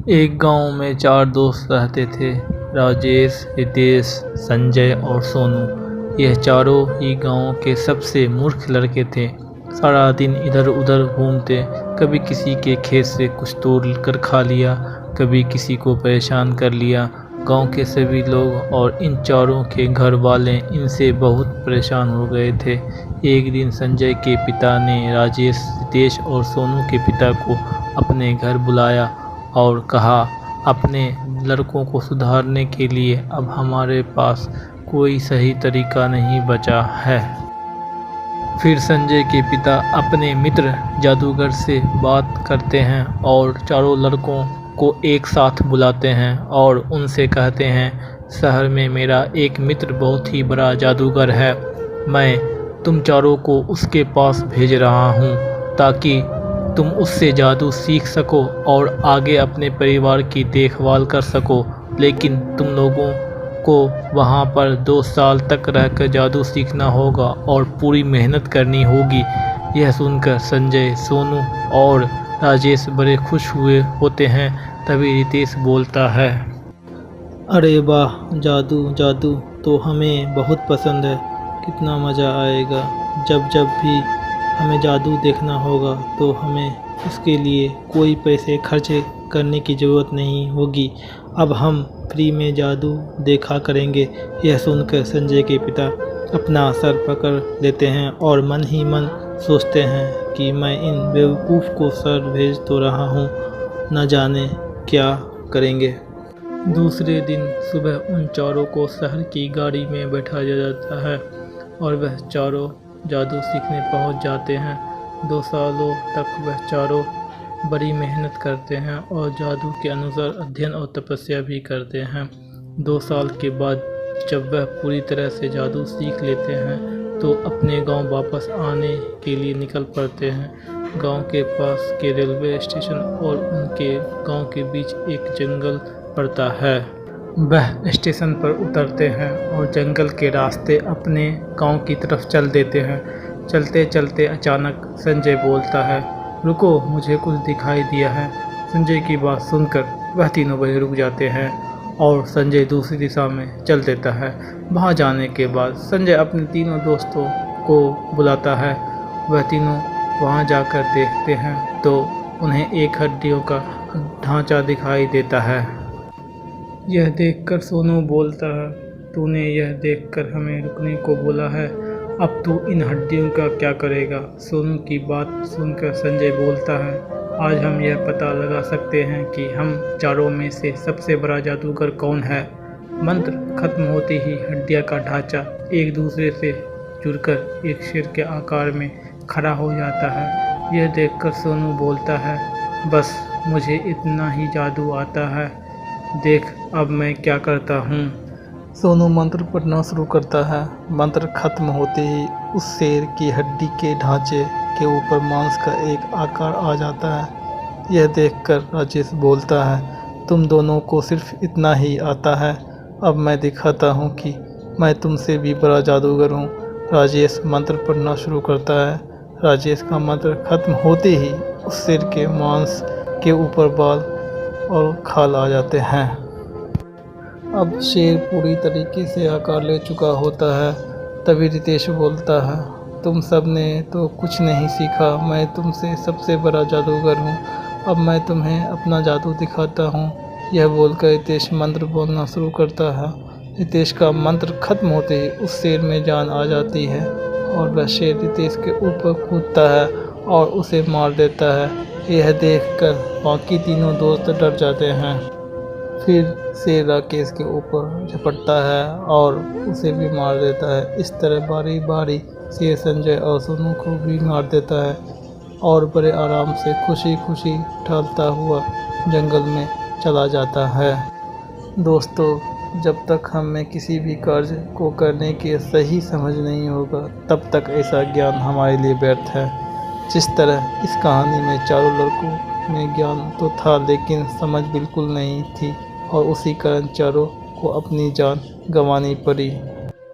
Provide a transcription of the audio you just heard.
एक गांव में 4 दोस्त रहते थे। राजेश, रितेश, संजय और सोनू। यह चारों ही गांव के सबसे मूर्ख लड़के थे। सारा दिन इधर उधर घूमते, कभी किसी के खेत से कुछ तोड़ कर खा लिया, कभी किसी को परेशान कर लिया। गांव के सभी लोग और इन चारों के घर वाले इनसे बहुत परेशान हो गए थे। एक दिन संजय के पिता ने राजेश, रितेश और सोनू के पिता को अपने घर बुलाया और कहा, अपने लड़कों को सुधारने के लिए अब हमारे पास कोई सही तरीका नहीं बचा है। फिर संजय के पिता अपने मित्र जादूगर से बात करते हैं और चारों लड़कों को एक साथ बुलाते हैं और उनसे कहते हैं, शहर में मेरा एक मित्र बहुत ही बड़ा जादूगर है। मैं तुम चारों को उसके पास भेज रहा हूँ ताकि तुम उससे जादू सीख सको और आगे अपने परिवार की देखभाल कर सको। लेकिन तुम लोगों को वहाँ पर 2 साल तक रहकर जादू सीखना होगा और पूरी मेहनत करनी होगी। यह सुनकर संजय, सोनू और राजेश बड़े खुश हुए होते हैं। तभी रितेश बोलता है, अरे वाह, जादू जादू तो हमें बहुत पसंद है। कितना मज़ा आएगा। जब जब भी हमें जादू देखना होगा तो हमें उसके लिए कोई पैसे खर्च करने की ज़रूरत नहीं होगी। अब हम फ्री में जादू देखा करेंगे। यह सुनकर संजय के पिता अपना सर पकड़ लेते हैं और मन ही मन सोचते हैं कि मैं इन बेवकूफ़ को शहर भेज तो रहा हूँ, न जाने क्या करेंगे। दूसरे दिन सुबह उन चारों को शहर की गाड़ी में बैठाया जाता है और वह चारों जादू सीखने पहुंच जाते हैं। 2 सालों तक वह चारों बड़ी मेहनत करते हैं और जादू के अनुसार अध्ययन और तपस्या भी करते हैं। 2 साल के बाद जब वह पूरी तरह से जादू सीख लेते हैं तो अपने गांव वापस आने के लिए निकल पड़ते हैं। गांव के पास के रेलवे स्टेशन और उनके गांव के बीच एक जंगल पड़ता है। वह स्टेशन पर उतरते हैं और जंगल के रास्ते अपने गांव की तरफ चल देते हैं। चलते चलते अचानक संजय बोलता है, रुको, मुझे कुछ दिखाई दिया है। संजय की बात सुनकर वह तीनों वहीं रुक जाते हैं और संजय दूसरी दिशा में चल देता है। वहां जाने के बाद संजय अपने तीनों दोस्तों को बुलाता है। वह तीनों वहां जाकर देखते हैं तो उन्हें एक हड्डियों का ढांचा दिखाई देता है। यह देखकर सोनू बोलता है, तूने यह देखकर हमें रुकने को बोला है, अब तू इन हड्डियों का क्या करेगा? सोनू की बात सुनकर संजय बोलता है, आज हम यह पता लगा सकते हैं कि हम चारों में से सबसे बड़ा जादूगर कौन है। मंत्र खत्म होते ही हड्डियां का ढांचा एक दूसरे से जुड़कर एक शेर के आकार में खड़ा हो जाता है। यह देखकर सोनू बोलता है, बस मुझे इतना ही जादू आता है, देख अब मैं क्या करता हूँ। सोनू मंत्र पढ़ना शुरू करता है। मंत्र खत्म होते ही उस शेर की हड्डी के ढांचे के ऊपर मांस का एक आकार आ जाता है। यह देखकर राजेश बोलता है, तुम दोनों को सिर्फ इतना ही आता है, अब मैं दिखाता हूँ कि मैं तुमसे भी बड़ा जादूगर हूँ। राजेश मंत्र पढ़ना शुरू करता है। राजेश का मंत्र खत्म होते ही उस शेर के मांस के ऊपर बाल और खाल आ जाते हैं। अब शेर पूरी तरीके से आकार ले चुका होता है। तभी रितेश बोलता है, तुम सब ने तो कुछ नहीं सीखा, मैं तुमसे सबसे बड़ा जादूगर हूँ, अब मैं तुम्हें अपना जादू दिखाता हूँ। यह बोलकर रितेश मंत्र बोलना शुरू करता है। रितेश का मंत्र खत्म होते ही उस शेर में जान आ जाती है और वह शेर रितेश के ऊपर कूदता है और उसे मार देता है। यह देखकर बाकी तीनों दोस्त डर जाते हैं। फिर शेर राकेश के ऊपर झपटता है और उसे भी मार देता है। इस तरह बारी बारी शेर संजय और सोनू को भी मार देता है और बड़े आराम से खुशी खुशी टहलता हुआ जंगल में चला जाता है। दोस्तों, जब तक हमें किसी भी कार्य को करने की सही समझ नहीं होगा तब तक ऐसा ज्ञान हमारे लिए व्यर्थ है। जिस तरह इस कहानी में चारों लड़कों में ज्ञान तो था लेकिन समझ बिल्कुल नहीं थी और उसी कारण चारों को अपनी जान गंवानी पड़ी।